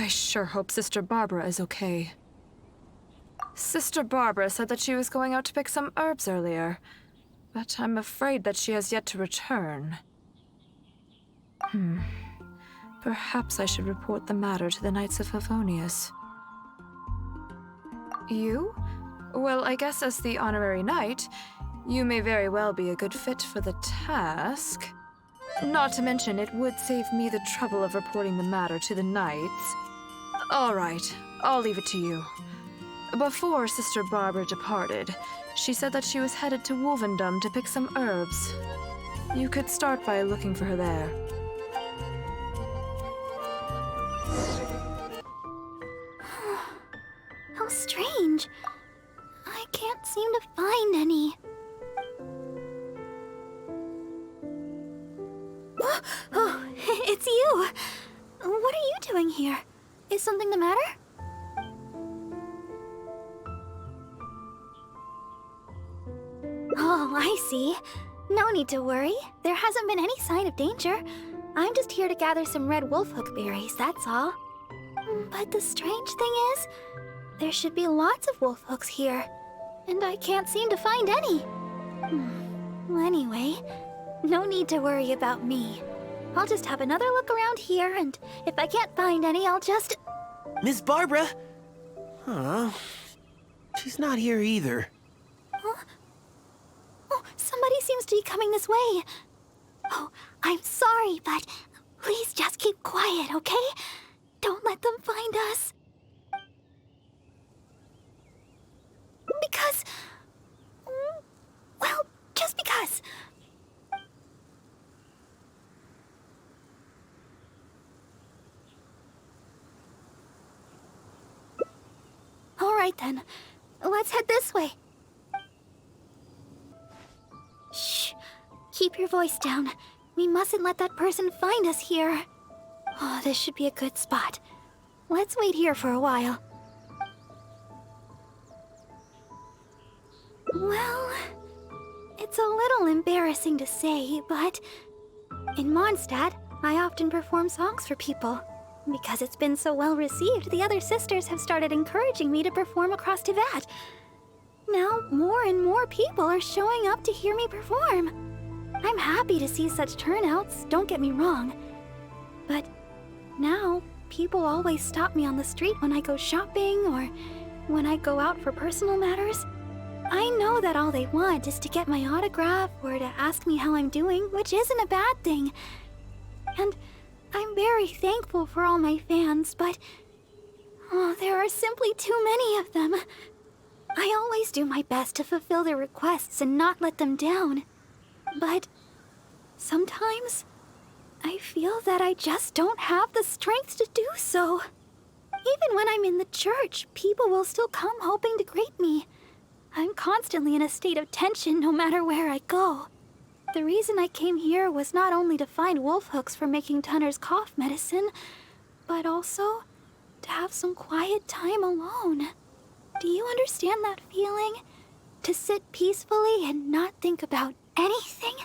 I sure hope Sister Barbara is okay. Sister Barbara said that she was going out to pick some herbs earlier, but I'm afraid that she has yet to return. Perhaps I should report the matter to the Knights of Favonius. You? Well, I guess as the honorary knight, you may very well be a good fit for the task. Not to mention, it would save me the trouble of reporting the matter to the knights. All right, I'll leave it to you. Before Sister Barbara departed, she said that she was headed to Wolvendom to pick some herbs. You could start by looking for her there. How strange. I can't seem to find any. Oh, it's you! What are you doing here? Is something the matter? Oh, I see. No need to worry. There hasn't been any sign of danger. I'm just here to gather some red wolfhook berries, that's all. But the strange thing is, there should be lots of wolfhooks here, and I can't seem to find any. Anyway, no need to worry about me. I'll just have another look around here, and if I can't find any, I'll just... Miss Barbara? Huh. She's not here either. Huh? Oh, somebody seems to be coming this way. Oh, I'm sorry, but please just keep quiet, okay? Don't let them find us. Because... well, just because. All right then, let's head this way. Shh, keep your voice down. We mustn't let that person find us here. Oh, this should be a good spot. Let's wait here for a while. Well, it's a little embarrassing to say, but in Mondstadt, I often perform songs for people. Because it's been so well received, the other sisters have started encouraging me to perform across Tivat. Now, more and more people are showing up to hear me perform. I'm happy to see such turnouts, don't get me wrong. But now, people always stop me on the street when I go shopping or when I go out for personal matters. I know that all they want is to get my autograph or to ask me how I'm doing, which isn't a bad thing. And I'm very thankful for all my fans, but there are simply too many of them. I always do my best to fulfill their requests and not let them down. But sometimes I feel that I just don't have the strength to do so. Even when I'm in the church, people will still come hoping to greet me. I'm constantly in a state of tension no matter where I go. The reason I came here was not only to find wolfhooks for making Tunner's cough medicine, but also to have some quiet time alone. Do you understand that feeling? To sit peacefully and not think about anything?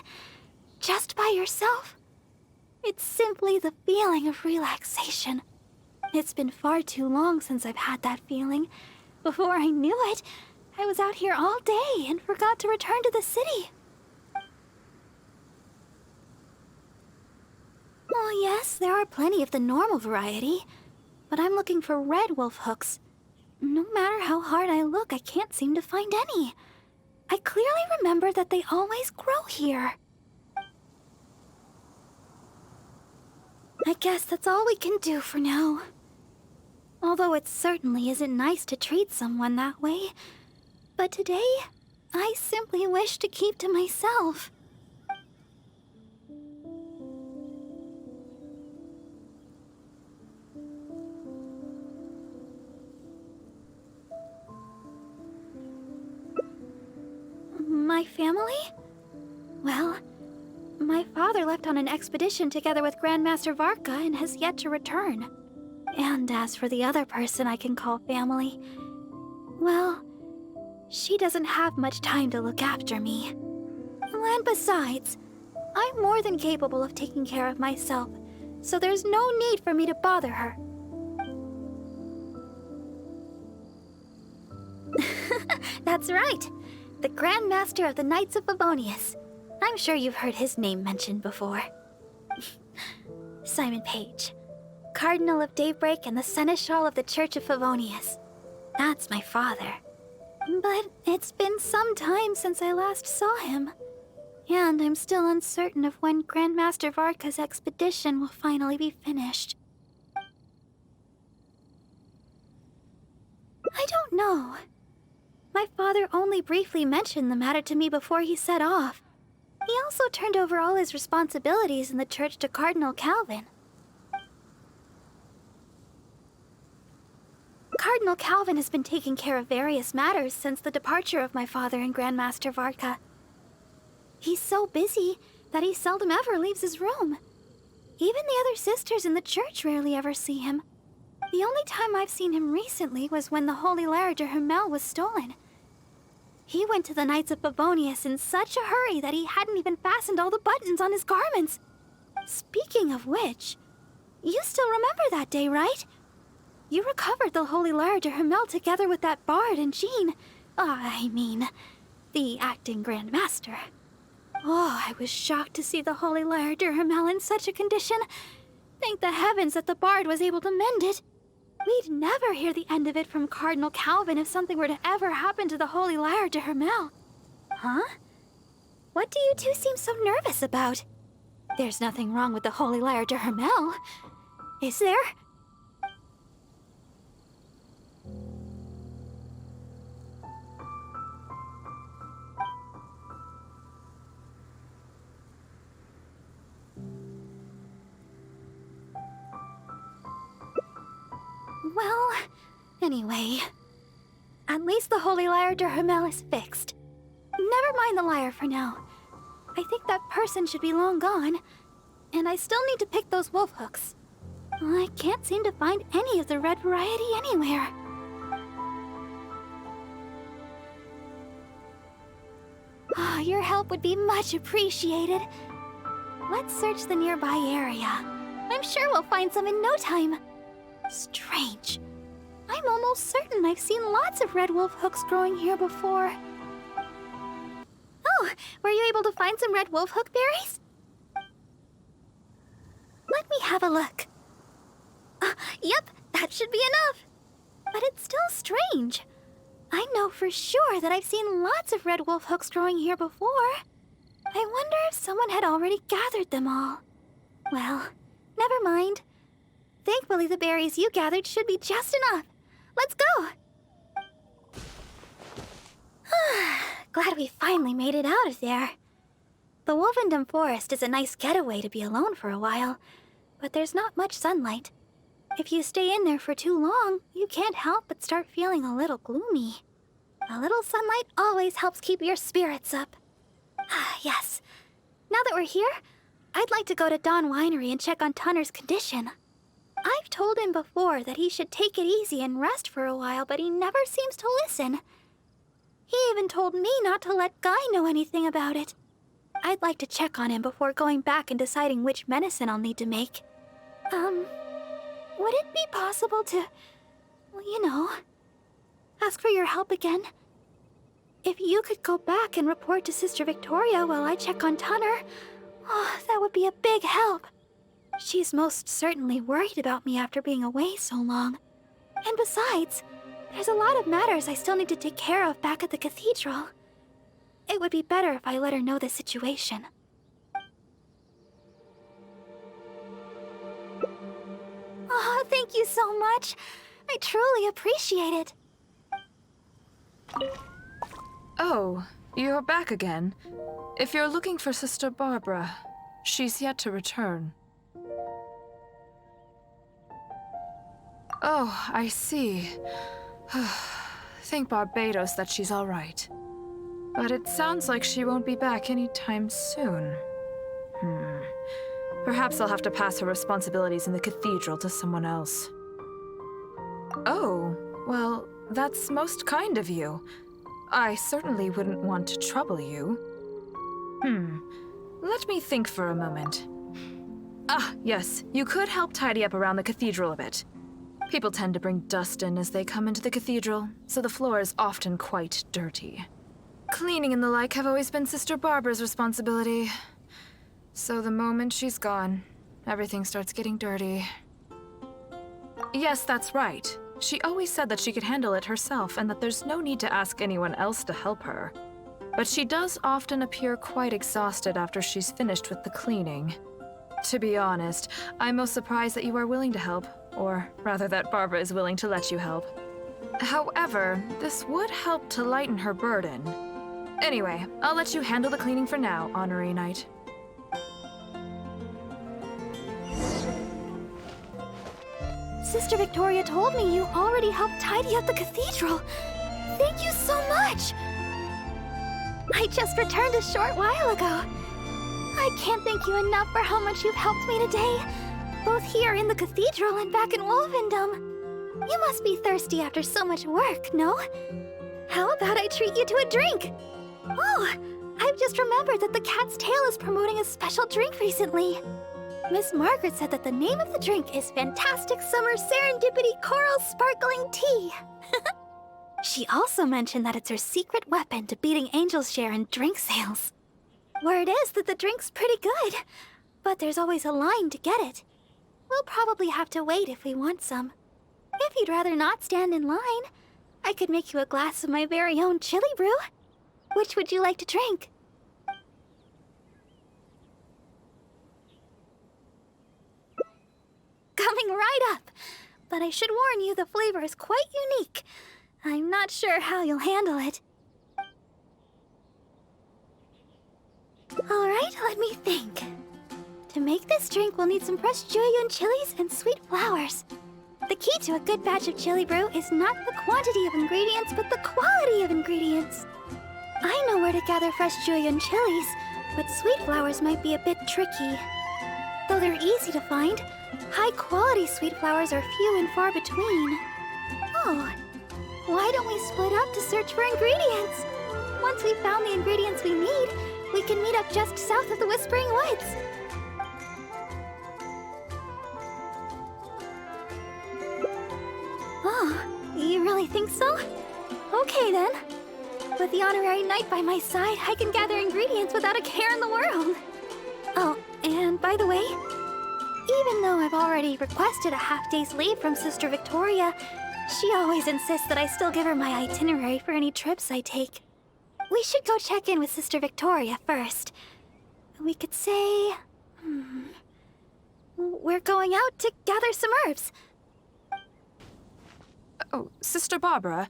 Just by yourself? It's simply the feeling of relaxation. It's been far too long since I've had that feeling. Before I knew it, I was out here all day and forgot to return to the city. Well, yes, there are plenty of the normal variety, but I'm looking for red wolfhooks. No matter how hard I look, I can't seem to find any. I clearly remember that they always grow here. I guess that's all we can do for now. Although it certainly isn't nice to treat someone that way. But today, I simply wish to keep to myself. My family? Well, my father left on an expedition together with Grandmaster Varka and has yet to return. And as for the other person I can call family, well, she doesn't have much time to look after me. And besides, I'm more than capable of taking care of myself, so there's no need for me to bother her. That's right. The Grand Master of the Knights of Favonius. I'm sure you've heard his name mentioned before. Simon Page, Cardinal of Daybreak and the Seneschal of the Church of Favonius. That's my father. But it's been some time since I last saw him. And I'm still uncertain of when Grandmaster Varka's expedition will finally be finished. I don't know. My father only briefly mentioned the matter to me before he set off. He also turned over all his responsibilities in the church to Cardinal Calvin. Cardinal Calvin has been taking care of various matters since the departure of my father and Grandmaster Varka. He's so busy that he seldom ever leaves his room. Even the other sisters in the church rarely ever see him. The only time I've seen him recently was when the Holy Lyre de Hermel was stolen. He went to the Knights of Favonius in such a hurry that he hadn't even fastened all the buttons on his garments. Speaking of which, you still remember that day, right? You recovered the Holy Lyre de Hermel together with that bard and Jean. The acting Grand Master. Oh, I was shocked to see the Holy Lyre de Hermel in such a condition. Thank the heavens that the bard was able to mend it. We'd never hear the end of it from Cardinal Calvin if something were to ever happen to the Holy Lyre de Hermel. Huh? What do you two seem so nervous about? There's nothing wrong with the Holy Lyre de Hermel, is there? Well, anyway, at least the Holy Lyre de Hermel is fixed. Never mind the lyre for now. I think that person should be long gone, and I still need to pick those wolf hooks. I can't seem to find any of the red variety anywhere. Your help would be much appreciated. Let's search the nearby area. I'm sure we'll find some in no time. Strange. I'm almost certain I've seen lots of red wolf hooks growing here before. Oh, were you able to find some red wolf hook berries? Let me have a look. Yep, that should be enough. But it's still strange. I know for sure that I've seen lots of red wolf hooks growing here before. I wonder if someone had already gathered them all. Well, never mind. Thankfully, the berries you gathered should be just enough. Let's go! Glad we finally made it out of there. The Wolvendom Forest is a nice getaway to be alone for a while, but there's not much sunlight. If you stay in there for too long, you can't help but start feeling a little gloomy. A little sunlight always helps keep your spirits up. Yes. Now that we're here, I'd like to go to Dawn Winery and check on Tunner's condition. I've told him before that he should take it easy and rest for a while, but he never seems to listen. He even told me not to let Guy know anything about it. I'd like to check on him before going back and deciding which medicine I'll need to make. Would it be possible to, ask for your help again? If you could go back and report to Sister Victoria while I check on Tunner, that would be a big help. She's most certainly worried about me after being away so long. And besides, there's a lot of matters I still need to take care of back at the cathedral. It would be better if I let her know the situation. Oh, thank you so much. I truly appreciate it. Oh, you're back again. If you're looking for Sister Barbara, she's yet to return. Oh, I see. Thank Barbados that she's all right. But it sounds like she won't be back anytime soon. Perhaps I'll have to pass her responsibilities in the cathedral to someone else. Oh, well, that's most kind of you. I certainly wouldn't want to trouble you. Let me think for a moment. Yes, you could help tidy up around the cathedral a bit. People tend to bring dust in as they come into the cathedral, so the floor is often quite dirty. Cleaning and the like have always been Sister Barbara's responsibility. So the moment she's gone, everything starts getting dirty. Yes, that's right. She always said that she could handle it herself and that there's no need to ask anyone else to help her. But she does often appear quite exhausted after she's finished with the cleaning. To be honest, I'm most surprised that you are willing to help, or rather that Barbara is willing to let you help. However, this would help to lighten her burden. Anyway, I'll let you handle the cleaning for now, Honorary Knight. Sister Victoria told me you already helped tidy up the cathedral. Thank you so much! I just returned a short while ago. I can't thank you enough for how much you've helped me today, both here in the cathedral and back in Wolvendom. You must be thirsty after so much work, no? How about I treat you to a drink? Oh, I've just remembered that the Cat's Tail is promoting a special drink recently. Miss Margaret said that the name of the drink is Fantastic Summer Serendipity Coral Sparkling Tea. She also mentioned that it's her secret weapon to beating Angel's share in drink sales. Word is that the drink's pretty good, but there's always a line to get it. We'll probably have to wait if we want some. If you'd rather not stand in line, I could make you a glass of my very own chili brew. Which would you like to drink? Coming right up. But I should warn you, the flavor is quite unique. I'm not sure how you'll handle it. Alright, let me think. To make this drink, we'll need some fresh Jueyun chilies and sweet flowers. The key to a good batch of chili brew is not the quantity of ingredients, but the quality of ingredients. I know where to gather fresh Jueyun chilies, but sweet flowers might be a bit tricky. Though they're easy to find, high-quality sweet flowers are few and far between. Oh, why don't we split up to search for ingredients? Once we've found the ingredients we need, we can meet up just south of the Whispering Woods. Oh, you really think so? Okay then. With the Honorary Knight by my side, I can gather ingredients without a care in the world. Oh, and by the way, even though I've already requested a half-day's leave from Sister Victoria, she always insists that I still give her my itinerary for any trips I take. We should go check in with Sister Victoria first. We could say... we're going out to gather some herbs. Oh, Sister Barbara,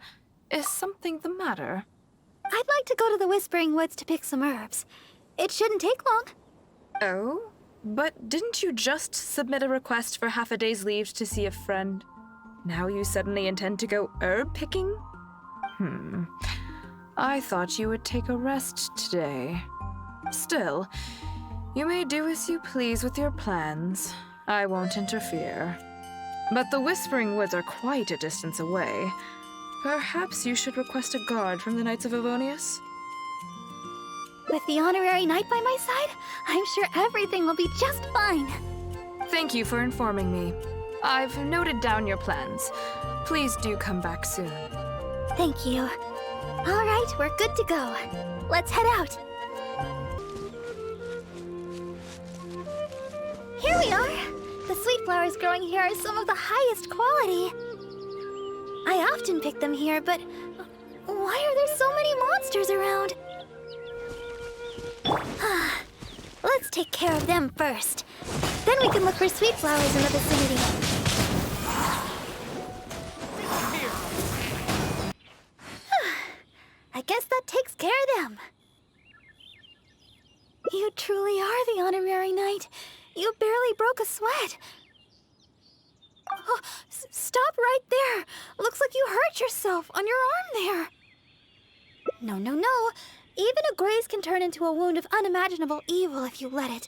is something the matter? I'd like to go to the Whispering Woods to pick some herbs. It shouldn't take long. Oh? But didn't you just submit a request for half a day's leave to see a friend? Now you suddenly intend to go herb picking? I thought you would take a rest today. Still, you may do as you please with your plans. I won't interfere. But the Whispering Woods are quite a distance away. Perhaps you should request a guard from the Knights of Avonius? With the Honorary Knight by my side, I'm sure everything will be just fine. Thank you for informing me. I've noted down your plans. Please do come back soon. Thank you. All right, we're good to go. Let's head out. Here we are. The sweet flowers growing here are some of the highest quality. I often pick them here, but why are there so many monsters around? Let's take care of them first. Then we can look for sweet flowers in the vicinity. I guess that takes care of them. You truly are the Honorary Knight. You barely broke a sweat. Oh, stop right there. Looks like you hurt yourself on your arm there. No, no, no. Even a graze can turn into a wound of unimaginable evil if you let it.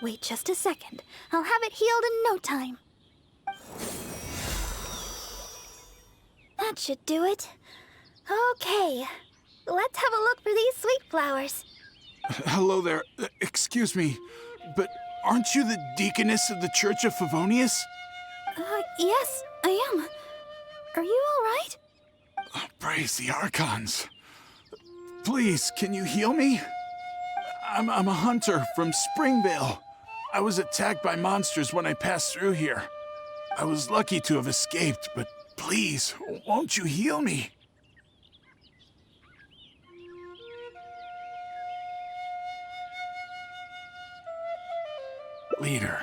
Wait just a second. I'll have it healed in no time. That should do it. Okay. Let's have a look for these sweet flowers. Hello there. Excuse me, but aren't you the deaconess of the Church of Favonius? Yes, I am. Are you alright? Praise the Archons. Please, can you heal me? I'm a hunter from Springvale. I was attacked by monsters when I passed through here. I was lucky to have escaped, but please, won't you heal me? Leader.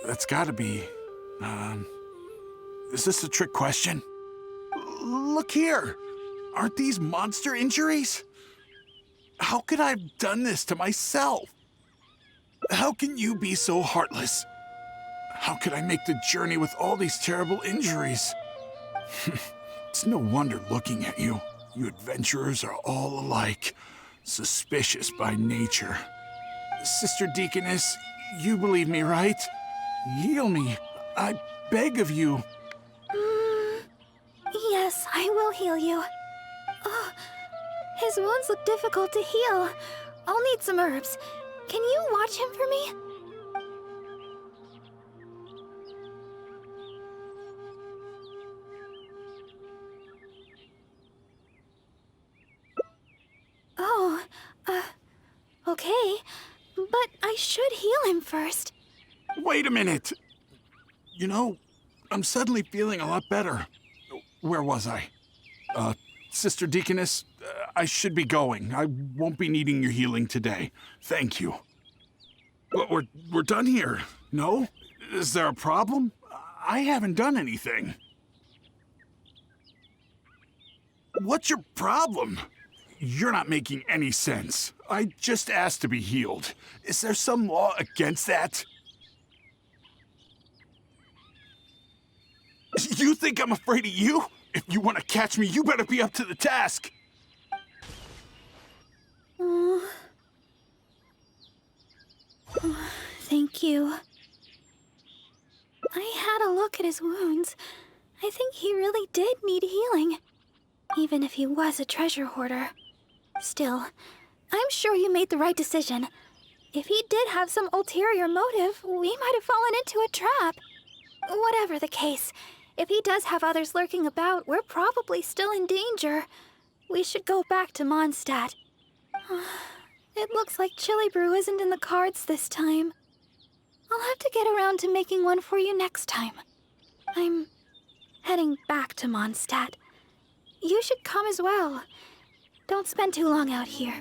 That's gotta be, is this a trick question? Look here. Aren't these monster injuries? How could I have done this to myself? How can you be so heartless? How could I make the journey with all these terrible injuries? It's no wonder looking at you. You adventurers are all alike, suspicious by nature. Sister Deaconess, you believe me, right? Heal me. I beg of you. Yes, I will heal you. Oh, his wounds look difficult to heal. I'll need some herbs. Can you watch him for me? Oh, okay. But I should heal him first. Wait a minute. You know, I'm suddenly feeling a lot better. Where was I? Sister Deaconess, I should be going. I won't be needing your healing today. Thank you. But we're done here, no? Is there a problem? I haven't done anything. What's your problem? You're not making any sense. I just asked to be healed. Is there some law against that? You think I'm afraid of you? If you want to catch me, you better be up to the task. Thank you. I had a look at his wounds. I think he really did need healing, even if he was a treasure hoarder. Still, I'm sure you made the right decision. If he did have some ulterior motive, we might have fallen into a trap. Whatever the case, if he does have others lurking about, we're probably still in danger. We should go back to Mondstadt. It looks like chili brew isn't in the cards this time. I'll have to get around to making one for you next time. I'm heading back to Mondstadt. You should come as well. Don't spend too long out here.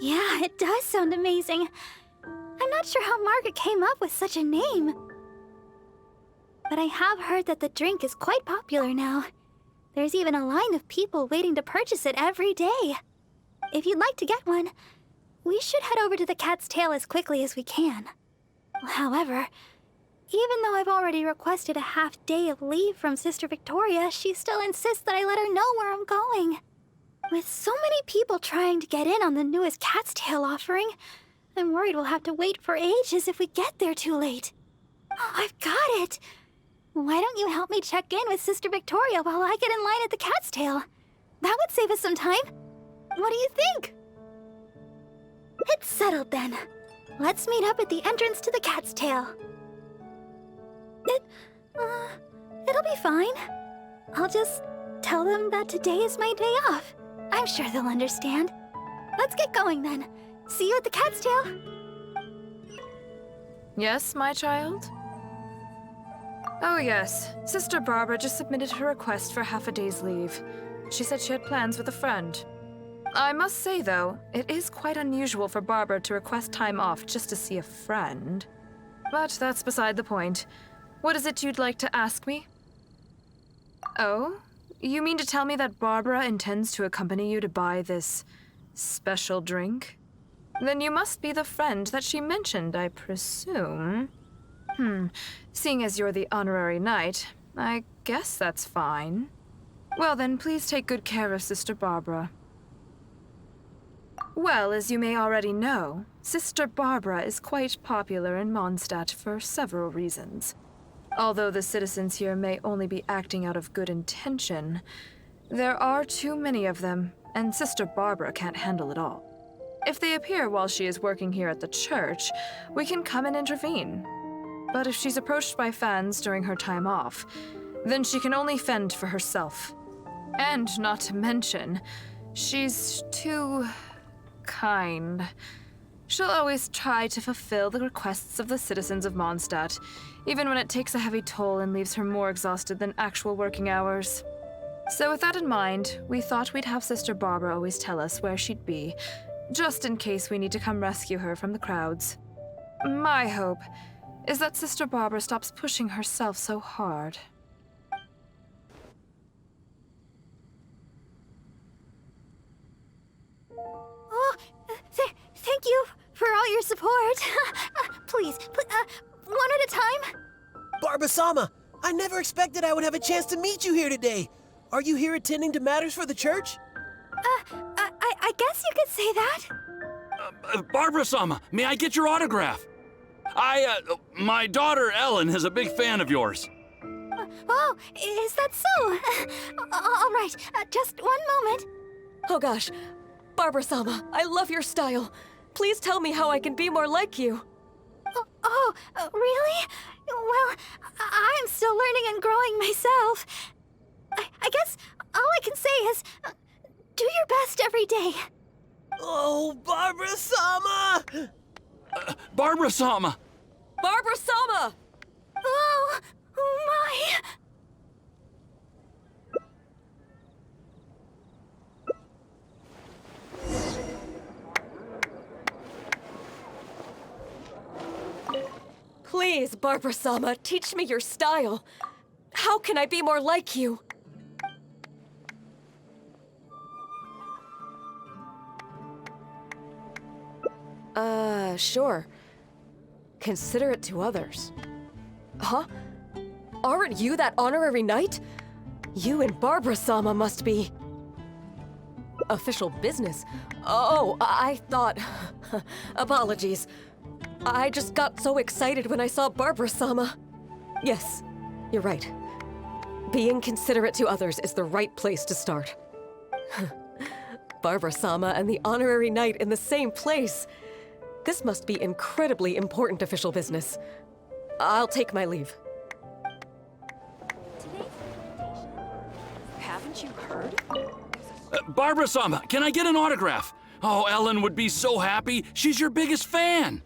Yeah, it does sound amazing. I'm not sure how Margaret came up with such a name. But I have heard that the drink is quite popular now. There's even a line of people waiting to purchase it every day. If you'd like to get one, we should head over to the Cat's Tail as quickly as we can. However, even though I've already requested a half day of leave from Sister Victoria, she still insists that I let her know where I'm going. With so many people trying to get in on the newest Cat's Tail offering, I'm worried we'll have to wait for ages if we get there too late. Oh, I've got it! Why don't you help me check in with Sister Victoria while I get in line at the Cat's Tail? That would save us some time. What do you think? It's settled then. Let's meet up at the entrance to the Cat's Tail. It'll be fine. I'll just tell them that today is my day off. I'm sure they'll understand. Let's get going then. See you at the Cat's Tail. Yes, my child? Oh yes, Sister Barbara just submitted her request for half a day's leave. She said she had plans with a friend. I must say, though, it is quite unusual for Barbara to request time off just to see a friend. But that's beside the point. What is it you'd like to ask me? Oh? You mean to tell me that Barbara intends to accompany you to buy this special drink? Then you must be the friend that she mentioned, I presume. Seeing as you're the honorary knight, I guess that's fine. Well then, please take good care of Sister Barbara. Well, as you may already know, Sister Barbara is quite popular in Mondstadt for several reasons. Although the citizens here may only be acting out of good intention, there are too many of them, and Sister Barbara can't handle it all. If they appear while she is working here at the church, we can come and intervene. But if she's approached by fans during her time off, then she can only fend for herself. And not to mention, she's too kind. She'll always try to fulfill the requests of the citizens of Mondstadt, even when it takes a heavy toll and leaves her more exhausted than actual working hours. So with that in mind, we thought we'd have Sister Barbara always tell us where she'd be, just in case we need to come rescue her from the crowds. My hope is that Sister Barbara stops pushing herself so hard. Oh, thank you for all your support. Please, one at a time. Barbara-sama, I never expected I would have a chance to meet you here today. Are you here attending to matters for the church? I guess you could say that. Barbara-sama, may I get your autograph? My daughter Ellen is a big fan of yours. Oh, is that so? All right, just one moment. Oh gosh, Barbara-sama, I love your style. Please tell me how I can be more like you. Really? Well, I'm still learning and growing myself. I guess all I can say is, do your best every day. Oh, Barbara-sama! Barbara-sama! Barbara-sama! Oh my! Please, Barbara-sama, teach me your style. How can I be more like you? Sure. Consider it to others. Huh? Aren't you that honorary knight? You and Barbara-sama must be... official business. Oh, I thought... Apologies. I just got so excited when I saw Barbara-sama. Yes, you're right. Being considerate to others is the right place to start. Barbara-sama and the honorary knight in the same place. This must be incredibly important official business. I'll take my leave. Haven't you heard? Barbara-sama, can I get an autograph? Oh, Ellen would be so happy. She's your biggest fan.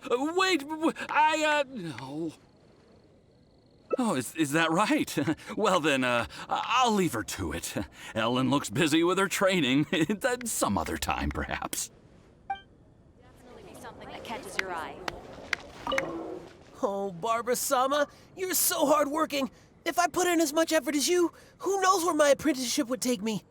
Wait, no. Oh, is that right? Well then, I'll leave her to it. Ellen looks busy with her training. Some other time, perhaps. Definitely be something that catches your eye. Oh, Barbara-sama, you're so hardworking. If I put in as much effort as you, who knows where my apprenticeship would take me?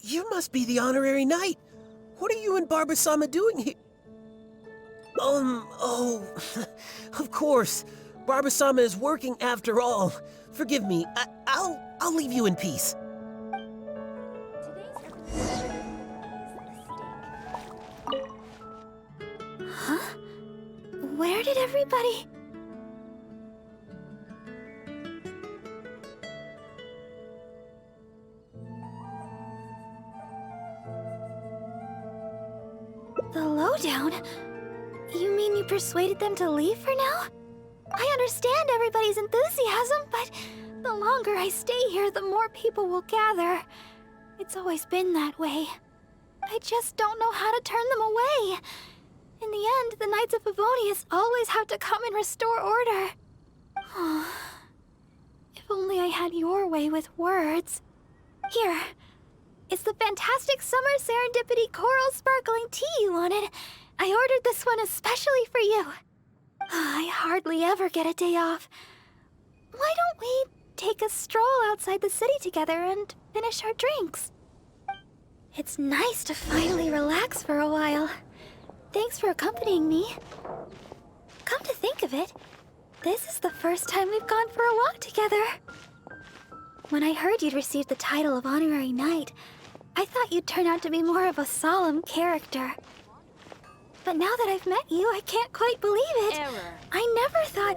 You must be the honorary knight. What are you and Barbara-sama doing here? Oh, of course. Barbara-sama is working after all. Forgive me. I'll leave you in peace. Huh? Where did everybody... The lowdown? You mean you persuaded them to leave for now? I understand everybody's enthusiasm, but the longer I stay here, the more people will gather. It's always been that way. I just don't know how to turn them away. In the end, the Knights of Favonius always have to come and restore order. If only I had your way with words. Here. It's the fantastic summer serendipity coral sparkling tea you wanted. I ordered this one especially for you. I hardly ever get a day off. Why don't we take a stroll outside the city together and finish our drinks? It's nice to finally relax for a while. Thanks for accompanying me. Come to think of it, this is the first time we've gone for a walk together. When I heard you'd received the title of Honorary Knight, I thought you'd turn out to be more of a solemn character. But now that I've met you, I can't quite believe it. Error. I never thought...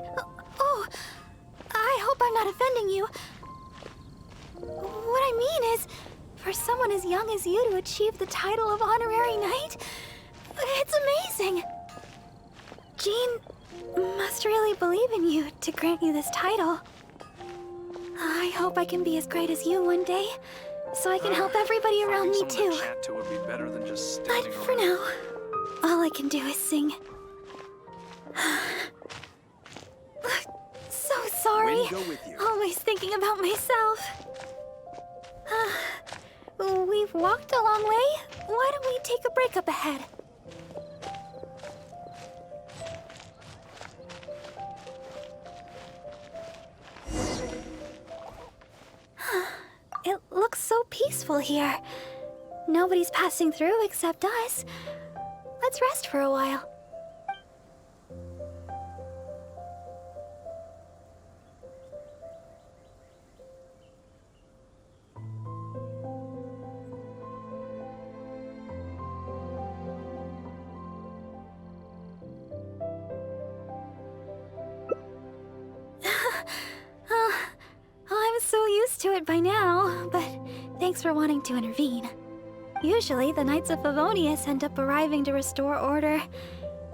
Oh, I hope I'm not offending you. What I mean is, for someone as young as you to achieve the title of Honorary Knight, it's amazing. Jean must really believe in you to grant you this title. I hope I can be as great as you one day, so I can help everybody around me too. Chat to would be better than just But standing for around. now, all I can do is sing. So sorry. Way to go with you. Always thinking about myself. We've walked a long way. Why don't we take a break up ahead? It looks so peaceful here. Nobody's passing through except us. Let's rest for a while. I'm so used to it by now, but thanks for wanting to intervene. Usually, the Knights of Favonius end up arriving to restore order.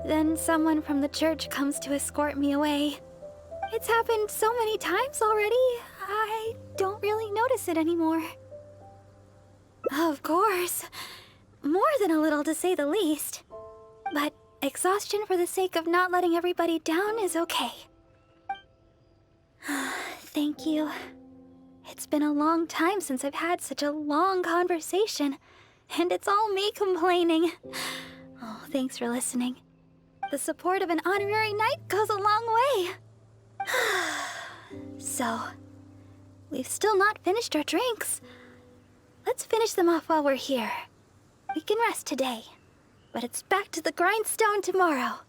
Then someone from the church comes to escort me away. It's happened so many times already, I don't really notice it anymore. Of course. More than a little, to say the least. But exhaustion for the sake of not letting everybody down is okay. Thank you. It's been a long time since I've had such a long conversation, and it's all me complaining. Oh, thanks for listening. The support of an honorary knight goes a long way. So, we've still not finished our drinks. Let's finish them off while we're here. We can rest today, but it's back to the grindstone tomorrow.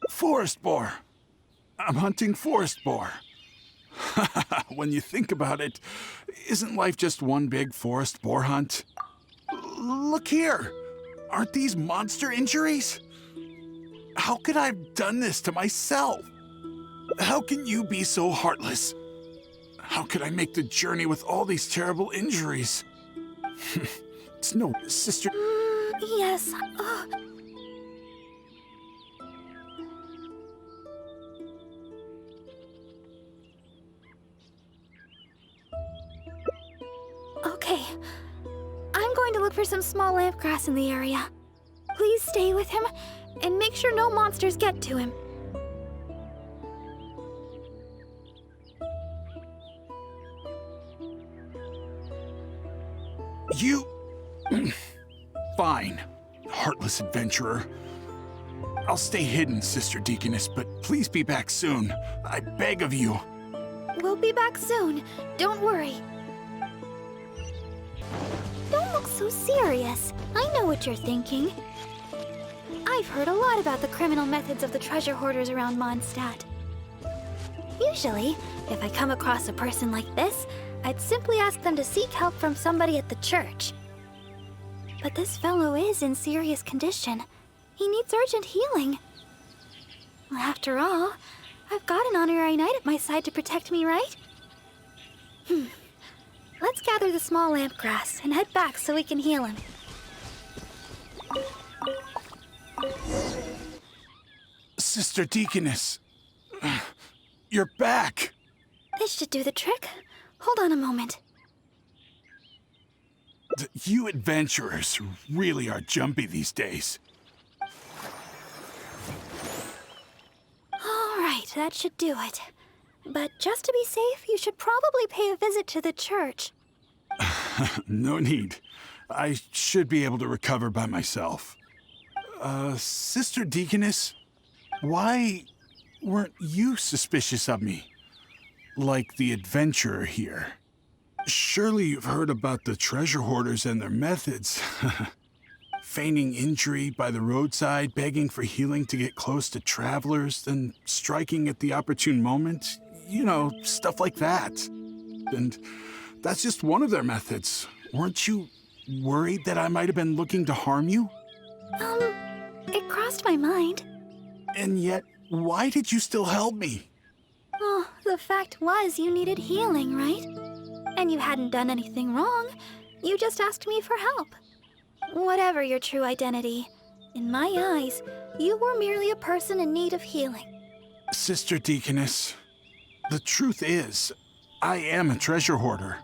Forest boar. I'm hunting forest boar. When you think about it, isn't life just one big forest boar hunt? Look here. Aren't these monster injuries? How could I have done this to myself? How can you be so heartless? How could I make the journey with all these terrible injuries? It's no sister. Yes. Okay. I'm going to look for some small lamp grass in the area. Please stay with him, and make sure no monsters get to him. You... Fine, heartless adventurer. I'll stay hidden, Sister Deaconess, but please be back soon. I beg of you. We'll be back soon. Don't worry. Don't look so serious. I know what you're thinking. I've heard a lot about the criminal methods of the treasure hoarders around Mondstadt. Usually, if I come across a person like this, I'd simply ask them to seek help from somebody at the church. But this fellow is in serious condition. He needs urgent healing. After all, I've got an honorary knight at my side to protect me, right? Let's gather the small lamp grass and head back so we can heal him. Sister Deaconess, you're back. This should do the trick. Hold on a moment. You adventurers really are jumpy these days. All right, that should do it. But just to be safe, you should probably pay a visit to the church. No need. I should be able to recover by myself. Sister Deaconess, why weren't you suspicious of me? Like the adventurer here. Surely you've heard about the treasure hoarders and their methods. feigning injury by the roadside, begging for healing to get close to travelers, then striking at the opportune moment. You know, stuff like that. And that's just one of their methods. Weren't you worried that I might have been looking to harm you? It crossed my mind. And yet, why did you still help me? Oh, the fact was you needed healing, right? And you hadn't done anything wrong. You just asked me for help. Whatever your true identity, in my eyes, you were merely a person in need of healing. Sister Deaconess, the truth is, I am a treasure hoarder.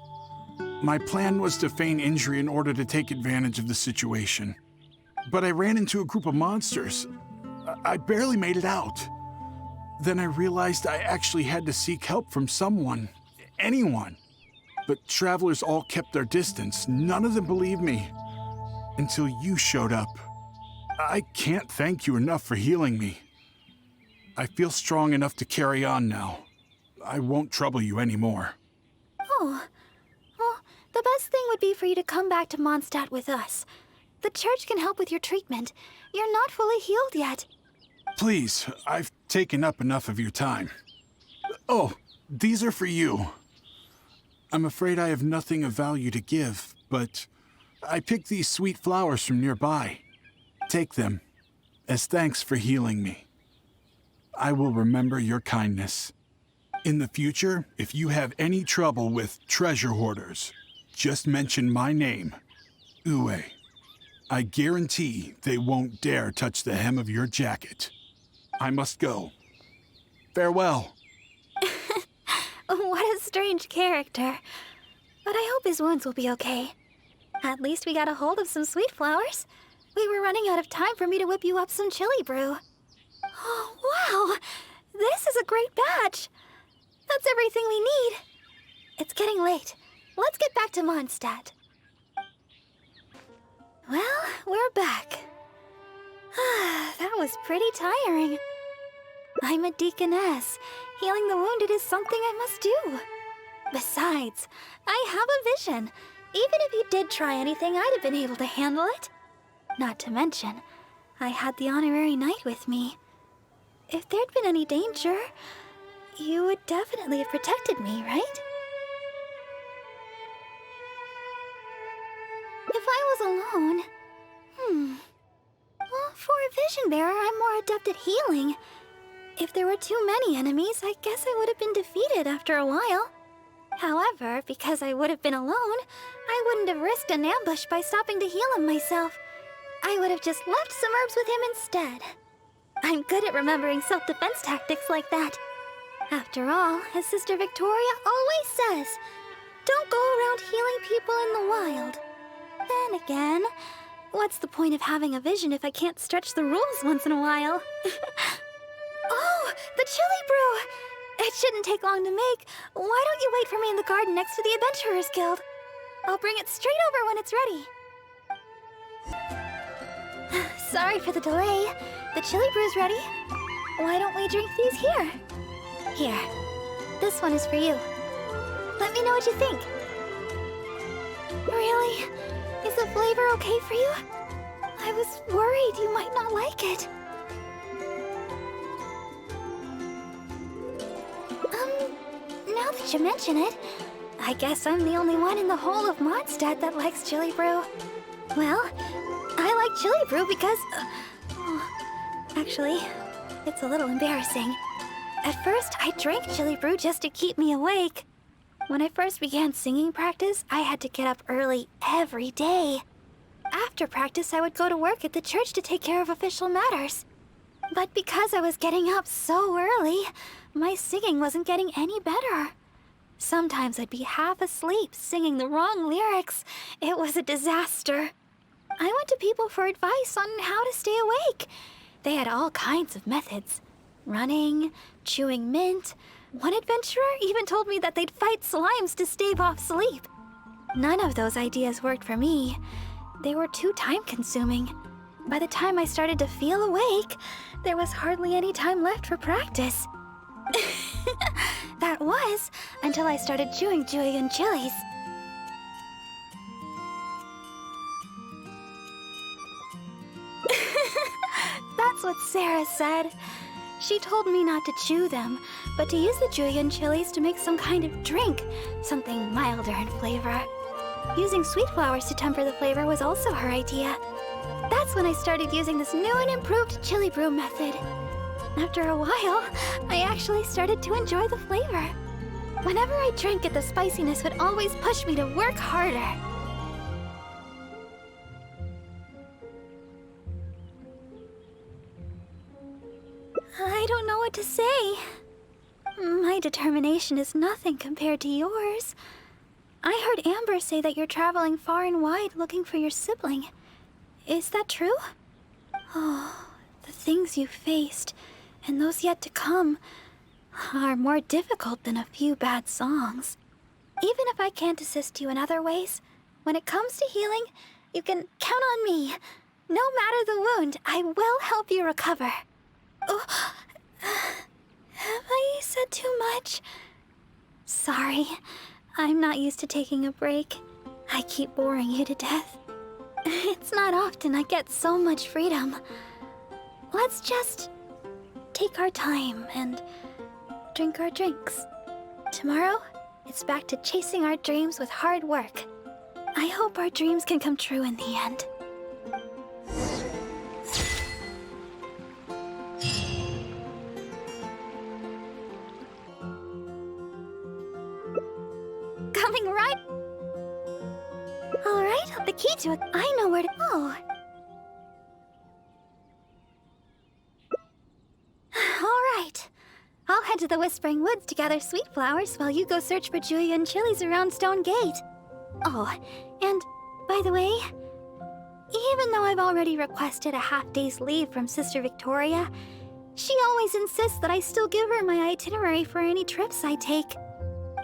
My plan was to feign injury in order to take advantage of the situation. But I ran into a group of monsters. I barely made it out. Then I realized I actually had to seek help from someone, anyone. But travelers all kept their distance. None of them believed me. Until you showed up. I can't thank you enough for healing me. I feel strong enough to carry on now. I won't trouble you anymore. Oh, well, the best thing would be for you to come back to Mondstadt with us. The church can help with your treatment. You're not fully healed yet. Please, I've taken up enough of your time. Oh, these are for you. I'm afraid I have nothing of value to give, but I picked these sweet flowers from nearby. Take them, as thanks for healing me. I will remember your kindness. In the future, if you have any trouble with treasure hoarders, just mention my name, Uwe. I guarantee they won't dare touch the hem of your jacket. I must go. Farewell. What a strange character. But I hope his wounds will be okay. At least we got a hold of some sweet flowers. We were running out of time for me to whip you up some chili brew. Oh, wow! This is a great batch! That's everything we need. It's getting late. Let's get back to Mondstadt. Well, we're back. That was pretty tiring. I'm a deaconess. Healing the wounded is something I must do. Besides, I have a vision. Even if you did try anything, I'd have been able to handle it. Not to mention, I had the honorary knight with me. If there'd been any danger, you would definitely have protected me, right? If I was alone... Well, for a vision bearer, I'm more adept at healing. If there were too many enemies, I guess I would have been defeated after a while. However, because I would have been alone, I wouldn't have risked an ambush by stopping to heal him myself. I would have just left some herbs with him instead. I'm good at remembering self-defense tactics like that. After all, as Sister Victoria always says, don't go around healing people in the wild. Then again, what's the point of having a vision if I can't stretch the rules once in a while? Oh, the chili brew! It shouldn't take long to make. Why don't you wait for me in the garden next to the Adventurers Guild? I'll bring it straight over when it's ready. Sorry for the delay. The chili brew's ready. Why don't we drink these here? Here. This one is for you. Let me know what you think. Really? Is the flavor okay for you? I was worried you might not like it. Now that you mention it, I guess I'm the only one in the whole of Mondstadt that likes chili brew. Well, I like chili brew because... actually, it's a little embarrassing. At first, I drank chili brew just to keep me awake. When I first began singing practice, I had to get up early every day. After practice, I would go to work at the church to take care of official matters. But because I was getting up so early, my singing wasn't getting any better. Sometimes I'd be half asleep singing the wrong lyrics. It was a disaster. I went to people for advice on how to stay awake. They had all kinds of methods. Running, chewing mint. One adventurer even told me that they'd fight slimes to stave off sleep. None of those ideas worked for me. They were too time-consuming. By the time I started to feel awake, there was hardly any time left for practice. That was until I started chewing Julian chilies. what Sarah said. She told me not to chew them, but to use the julienne chilies to make some kind of drink, something milder in flavor. Using sweet flowers to temper the flavor was also her idea. That's when I started using this new and improved chili brew method. After a while, I actually started to enjoy the flavor. Whenever I drank it, the spiciness would always push me to work harder. I don't know what to say. My determination is nothing compared to yours. I heard Amber say that you're traveling far and wide looking for your sibling. Is that true? Oh, the things you faced, and those yet to come, are more difficult than a few bad songs. Even if I can't assist you in other ways, when it comes to healing, you can count on me. No matter the wound, I will help you recover. Oh, have I said too much? Sorry, I'm not used to taking a break. I keep boring you to death. It's not often I get so much freedom. Let's just take our time and drink our drinks. Tomorrow, it's back to chasing our dreams with hard work. I hope our dreams can come true in the end. Coming right... Alright, the key to it. I know where to go. Alright. I'll head to the Whispering Woods to gather sweet flowers while you go search for julienne chilies around Stone Gate. Oh, and by the way, even though I've already requested a half-day's leave from Sister Victoria, she always insists that I still give her my itinerary for any trips I take.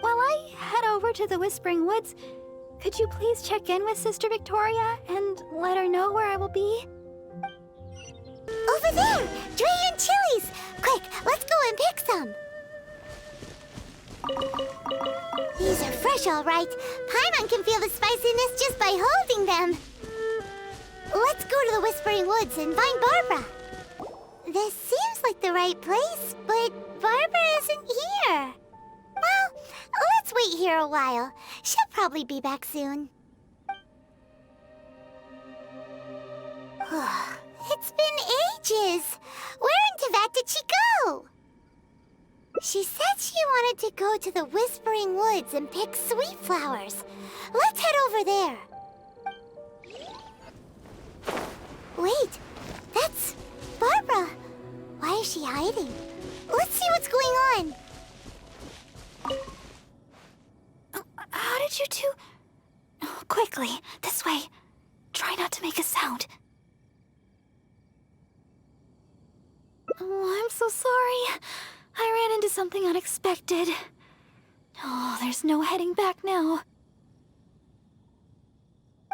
While I head over to the Whispering Woods, could you please check in with Sister Victoria and let her know where I will be? Over there! Julienne chilies! Quick, let's go and pick some! These are fresh, all right. Paimon can feel the spiciness just by holding them. Let's go to the Whispering Woods and find Barbara. This seems like the right place, but Barbara isn't here. Well, let's wait here a while. She'll probably be back soon. It's been ages. Where in Teyvat did she go? She said she wanted to go to the Whispering Woods and pick sweet flowers. Let's head over there. Wait, that's Barbara. Why is she hiding? Let's see what's going on. How did you two... Oh, quickly, this way. Try not to make a sound. Oh, I'm so sorry. I ran into something unexpected. Oh, there's no heading back now.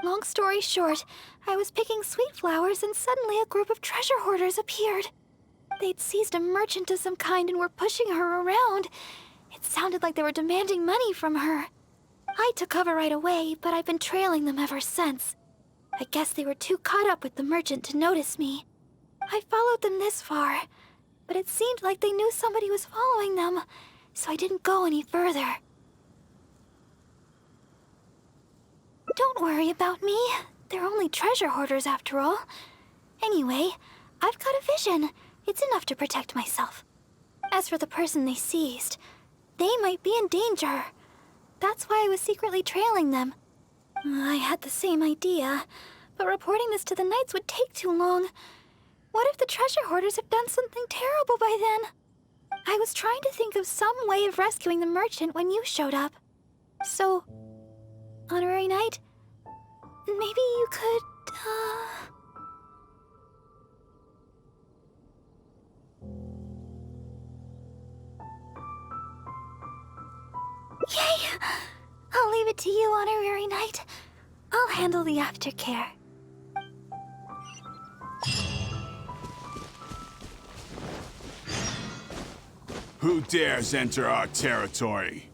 Long story short, I was picking sweet flowers and suddenly a group of treasure hoarders appeared. They'd seized a merchant of some kind and were pushing her around. It sounded like they were demanding money from her. I took cover right away, but I've been trailing them ever since. I guess they were too caught up with the merchant to notice me. I followed them this far, but it seemed like they knew somebody was following them, so I didn't go any further. Don't worry about me. They're only treasure hoarders after all. Anyway, I've got a vision. It's enough to protect myself. As for the person they seized, they might be in danger. That's why I was secretly trailing them. I had the same idea, but reporting this to the Knights would take too long. What if the treasure hoarders have done something terrible by then? I was trying to think of some way of rescuing the merchant when you showed up. So, Honorary Knight, maybe you could, Yay! I'll leave it to you, Honorary Knight. I'll handle the aftercare. Who dares enter our territory?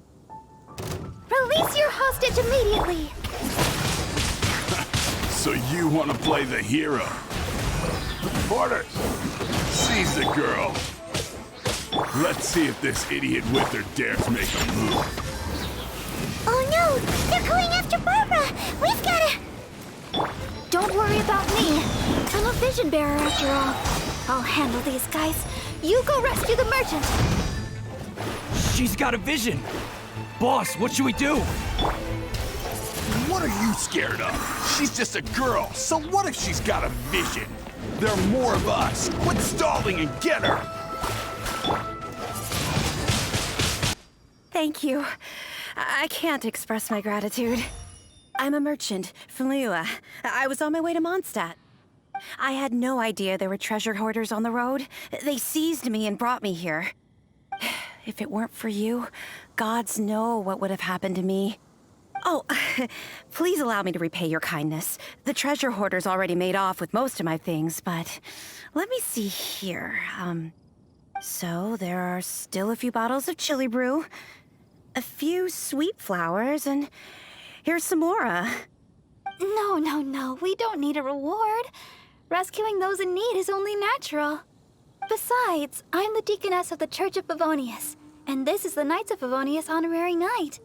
Release your hostage immediately! So you want to play the hero? Porters, seize the girl. Let's see if this idiot Wither dares make a move. Oh no! They're going after Barbara! We've gotta... Don't worry about me. I'm a vision bearer after all. I'll handle these guys. You go rescue the merchant. She's got a vision. Boss, what should we do? What are you scared of? She's just a girl, so what if she's got a vision? There are more of us. Quit stalling and get her! Thank you. I can't express my gratitude. I'm a merchant from Liyue. I was on my way to Mondstadt. I had no idea there were treasure hoarders on the road. They seized me and brought me here. If it weren't for you, gods know what would have happened to me. Oh, please allow me to repay your kindness. The treasure hoarders already made off with most of my things, but let me see here. So there are still a few bottles of chili brew, a few sweet flowers, and here's some more. No. We don't need a reward. Rescuing those in need is only natural. Besides, I'm the deaconess of the Church of Favonius, and this is the Knights of Favonius Honorary Knight.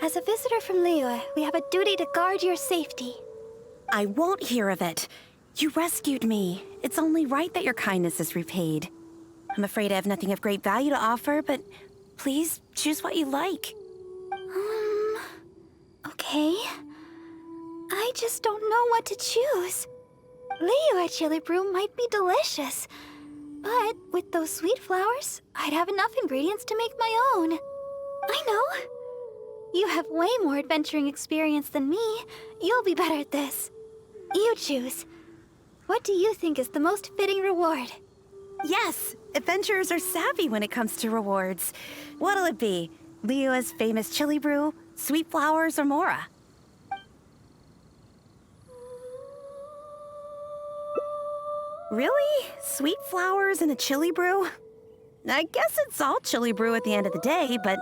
As a visitor from Liyue, we have a duty to guard your safety. I won't hear of it. You rescued me. It's only right that your kindness is repaid. I'm afraid I have nothing of great value to offer, but please choose what you like. Okay. I just don't know what to choose. Liyue chili brew might be delicious, but with those sweet flowers, I'd have enough ingredients to make my own. I know. You have way more adventuring experience than me. You'll be better at this. You choose. What do you think is the most fitting reward? Yes, adventurers are savvy when it comes to rewards. What'll it be? Liyue's famous chili brew, sweet flowers, or Mora? Really? Sweet flowers and a chili brew? I guess it's all chili brew at the end of the day, but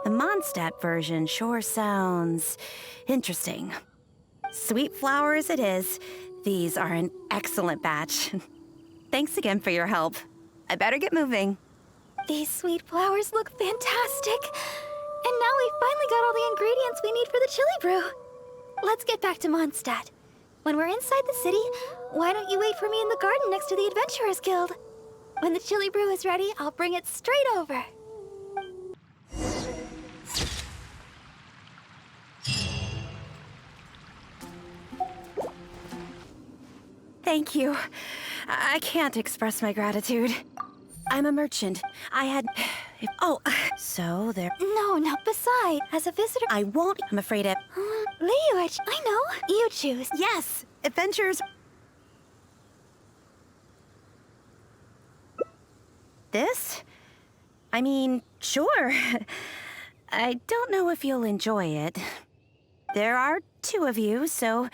the Mondstadt version sure sounds interesting. Sweet flowers it is. These are an excellent batch. Thanks again for your help. I better get moving. These sweet flowers look fantastic. And now we finally got all the ingredients we need for the chili brew. Let's get back to Mondstadt. When we're inside the city, why don't you wait for me in the garden next to the Adventurers Guild? When the chili brew is ready, I'll bring it straight over. Thank you. I can't express my gratitude. I'm a merchant. I had... Oh, so there... No, besides, as a visitor... I won't... I'm afraid of... Liyue, I know. You choose. Yes, adventures... This? I mean, sure. I don't know if you'll enjoy it. There are 2 of you, so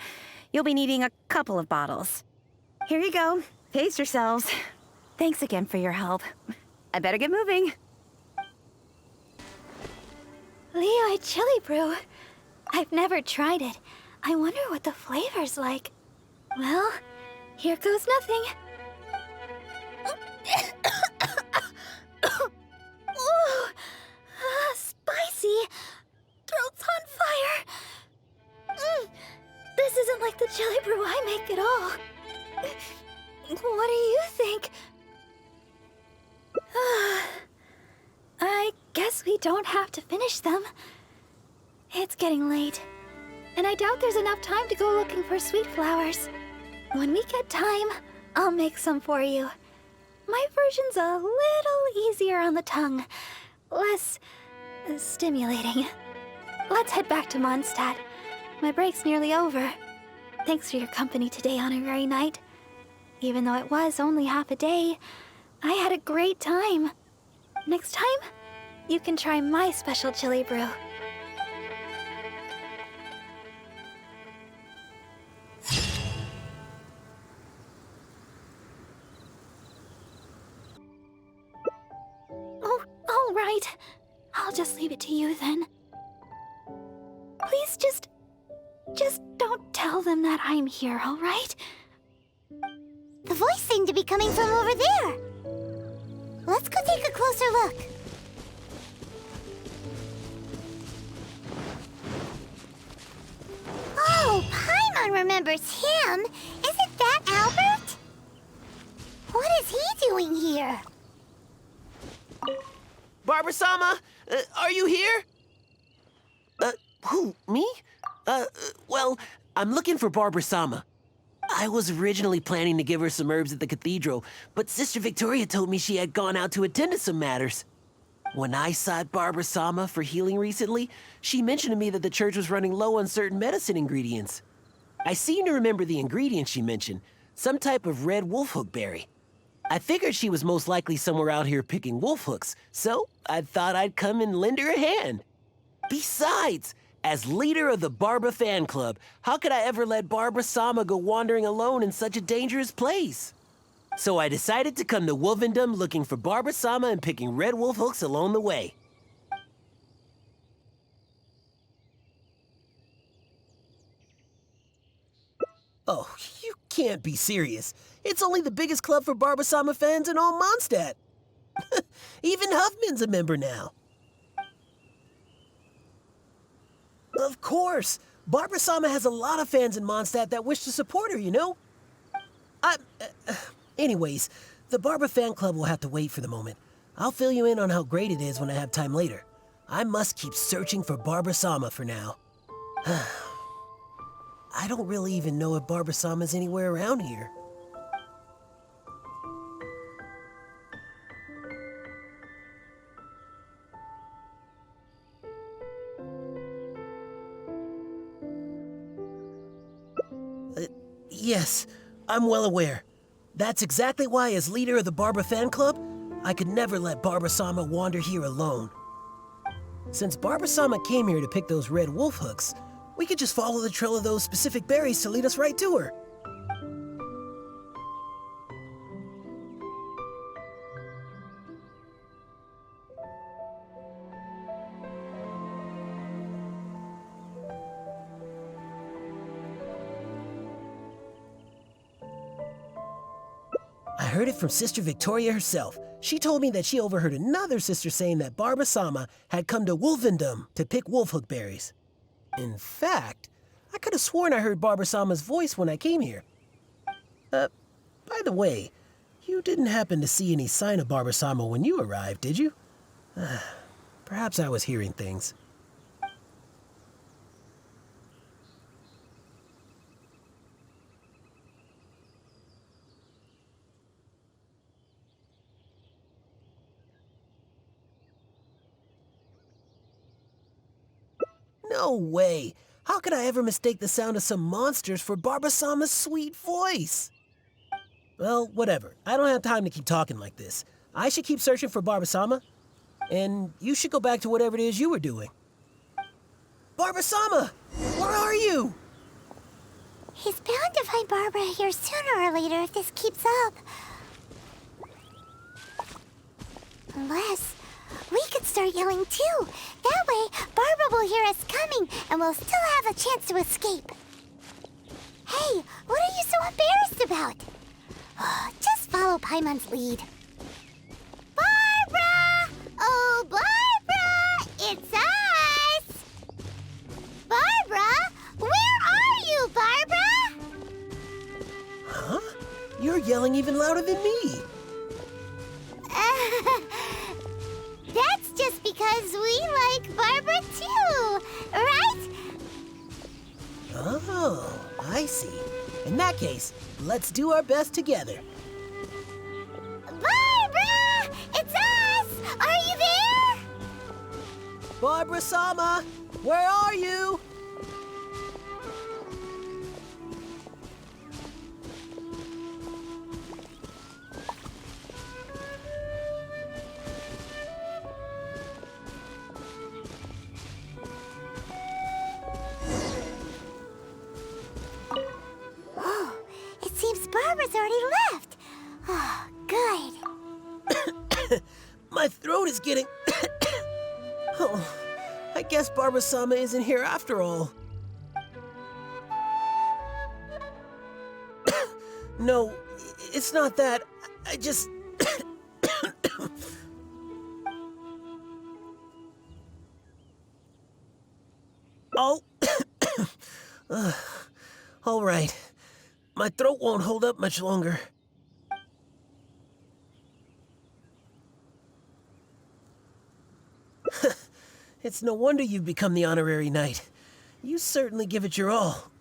you'll be needing a couple of bottles. Here you go. Pace yourselves. Thanks again for your help. I better get moving. Liyue chili brew. I've never tried it. I wonder what the flavor's like. Well, here goes nothing. Ooh, spicy. Throat's on fire. This isn't like the chili brew I make at all. What do you think? I guess we don't have to finish them. It's getting late, and I doubt there's enough time to go looking for sweet flowers. When we get time, I'll make some for you. My version's a little easier on the tongue, less stimulating. Let's head back to Mondstadt. My break's nearly over. Thanks for your company today, Honorary Knight. Even though it was only half a day, I had a great time. Next time, you can try my special chili brew. Oh, all right. I'll just leave it to you then. Please just don't tell them that I'm here, all right? The The voice seemed to be coming from over there. Let's go take a closer look. Oh, Paimon remembers him. Isn't that Albert? What is he doing here? Barbara-sama, are you here? Who, me? Well, I'm looking for Barbara-sama. I was originally planning to give her some herbs at the cathedral, but Sister Victoria told me she had gone out to attend to some matters. When I sought Barbara-sama for healing recently, she mentioned to me that the church was running low on certain medicine ingredients. I seem to remember the ingredients she mentioned, some type of red wolfhook berry. I figured she was most likely somewhere out here picking wolfhooks, so I thought I'd come and lend her a hand. Besides, as leader of the Barbara fan club, how could I ever let Barbara-sama go wandering alone in such a dangerous place? So I decided to come to Wolvendom looking for Barbara-sama and picking red wolfhooks along the way. Oh, you can't be serious. It's only the biggest club for Barbara-sama fans in all Mondstadt. Even Huffman's a member now. Of course. Barbara-sama has a lot of fans in Mondstadt that wish to support her, you know? Anyways, the Barbara fan club will have to wait for the moment. I'll fill you in on how great it is when I have time later. I must keep searching for Barbara-sama for now. I don't really even know if Barbara-sama's anywhere around here. Yes, I'm well aware. That's exactly why, as leader of the Barbara fan club, I could never let Barbara-sama wander here alone. Since Barbara-sama came here to pick those red wolf hooks, we could just follow the trail of those specific berries to lead us right to her. I heard it from Sister Victoria herself. She told me that she overheard another sister saying that Barbara-sama had come to Wolvendom to pick wolfhook berries. In fact, I could have sworn I heard Barbara-sama's voice when I came here. By the way, you didn't happen to see any sign of Barbara-sama when you arrived, did you? Perhaps I was hearing things. No way! How could I ever mistake the sound of some monsters for Barbara-sama's sweet voice? Well, whatever. I don't have time to keep talking like this. I should keep searching for Barbara-sama, and you should go back to whatever it is you were doing. Barbara-sama! Where are you? He's bound to find Barbara here sooner or later if this keeps up. Unless we could start yelling too. That way, Barbara will hear us coming and we'll still have a chance to escape. Hey, what are you so embarrassed about? Just follow Paimon's lead. Barbara! Oh, Barbara! It's us! Barbara? Where are you, Barbara? Huh? You're yelling even louder than me. That's just because we like Barbara too, right? Oh, I see. In that case, let's do our best together. Barbara! It's us! Are you there? Barbara-sama, where are you? Barbara's already left. Oh, good. My throat is getting... Oh, I guess Barbara-sama isn't here after all. No, it's not that. I just... Oh. All right. My throat won't hold up much longer. It's no wonder you've become the honorary knight. You certainly give it your all.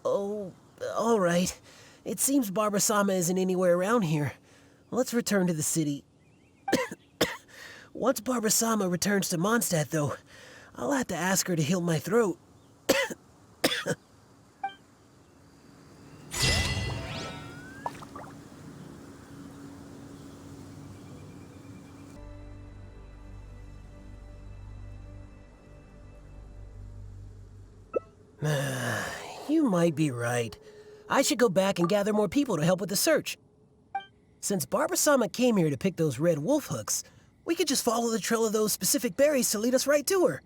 Oh, all right. It seems Barbara-sama isn't anywhere around here. Let's return to the city. Once Barbara-sama returns to Mondstadt, though, I'll have to ask her to heal my throat. You might be right. I should go back and gather more people to help with the search. Since Barbara-sama came here to pick those red wolf hooks, we could just follow the trail of those specific berries to lead us right to her.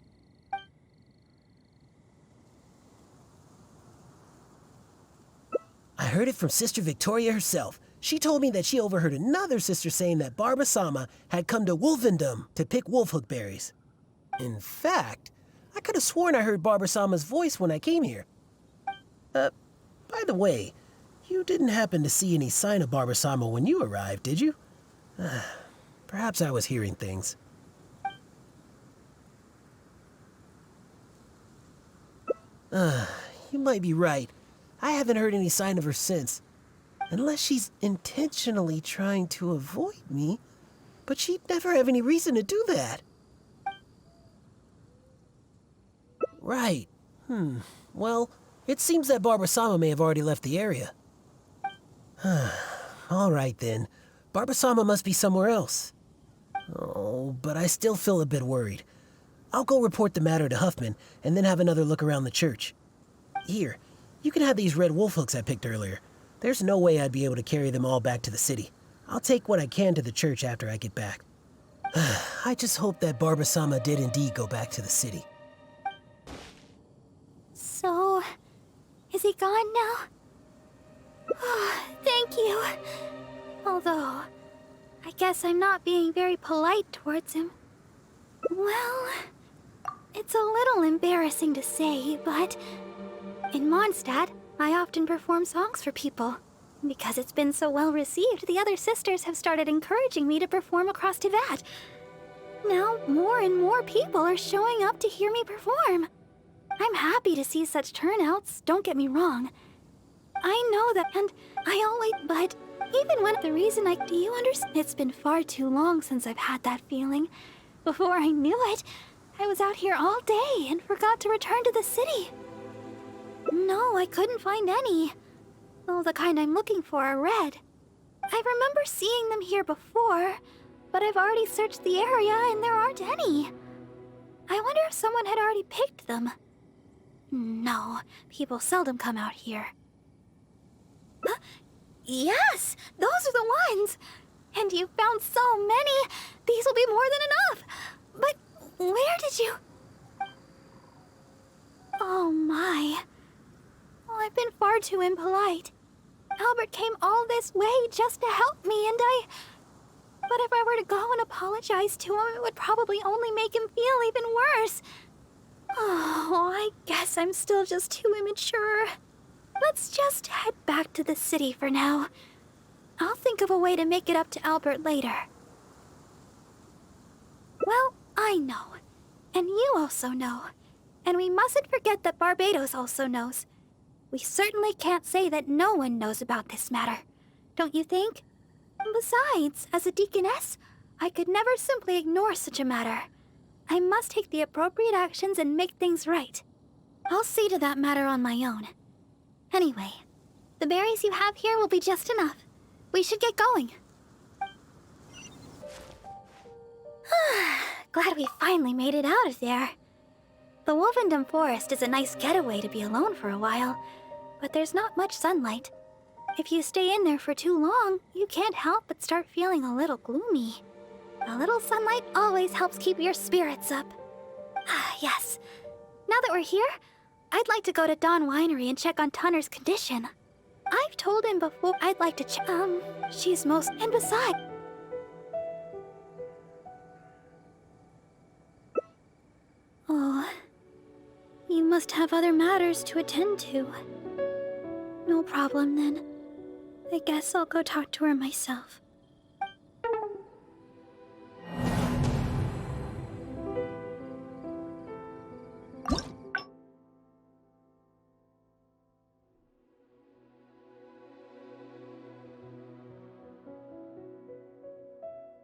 I heard it from Sister Victoria herself. She told me that she overheard another sister saying that Barbara-sama had come to Wolfendom to pick wolfhook berries. In fact, I could have sworn I heard Barbara-sama's voice when I came here. By the way, you didn't happen to see any sign of Barbara-sama when you arrived, did you? Perhaps I was hearing things. You might be right. I haven't heard any sign of her since. Unless she's intentionally trying to avoid me, but she'd never have any reason to do that. Right. Well, it seems that Barbara-sama may have already left the area. All right then. Barbara-sama must be somewhere else. Oh, but I still feel a bit worried. I'll go report the matter to Huffman and then have another look around the church. Here, you can have these red wolf hooks I picked earlier. There's no way I'd be able to carry them all back to the city. I'll take what I can to the church after I get back. I just hope that Barbara-sama did indeed go back to the city. So, is he gone now? Thank you. Although, I guess I'm not being very polite towards him. Well, it's a little embarrassing to say, but in Mondstadt, I often perform songs for people. Because it's been so well received, the other sisters have started encouraging me to perform across Tivat. Now, more and more people are showing up to hear me perform. I'm happy to see such turnouts, don't get me wrong. I know that, and I always, but even when the reason do you understand? It's been far too long since I've had that feeling. Before I knew it, I was out here all day and forgot to return to the city. No, I couldn't find any. Though the kind I'm looking for are red. I remember seeing them here before, but I've already searched the area and there aren't any. I wonder if someone had already picked them. No, people seldom come out here. Yes, those are the ones! And you found so many! These will be more than enough! But where did you... Oh my... Well, I've been far too impolite. Albert came all this way just to help me, and But if I were to go and apologize to him, it would probably only make him feel even worse. Oh, I guess I'm still just too immature. Let's just head back to the city for now. I'll think of a way to make it up to Albert later. Well, I know. And you also know. And we mustn't forget that Barbados also knows. We certainly can't say that no one knows about this matter. Don't you think? Besides, as a deaconess, I could never simply ignore such a matter. I must take the appropriate actions and make things right. I'll see to that matter on my own. Anyway, the berries you have here will be just enough. We should get going. Glad we finally made it out of there. The Wolfendom Forest is a nice getaway to be alone for a while, but there's not much sunlight. If you stay in there for too long, you can't help but start feeling a little gloomy. A little sunlight always helps keep your spirits up. Yes. Now that we're here, I'd like to go to Dawn Winery and check on Tunner's condition. I've told him before I'd like to check. She's most. And besides. Oh. You must have other matters to attend to. No problem then. I guess I'll go talk to her myself.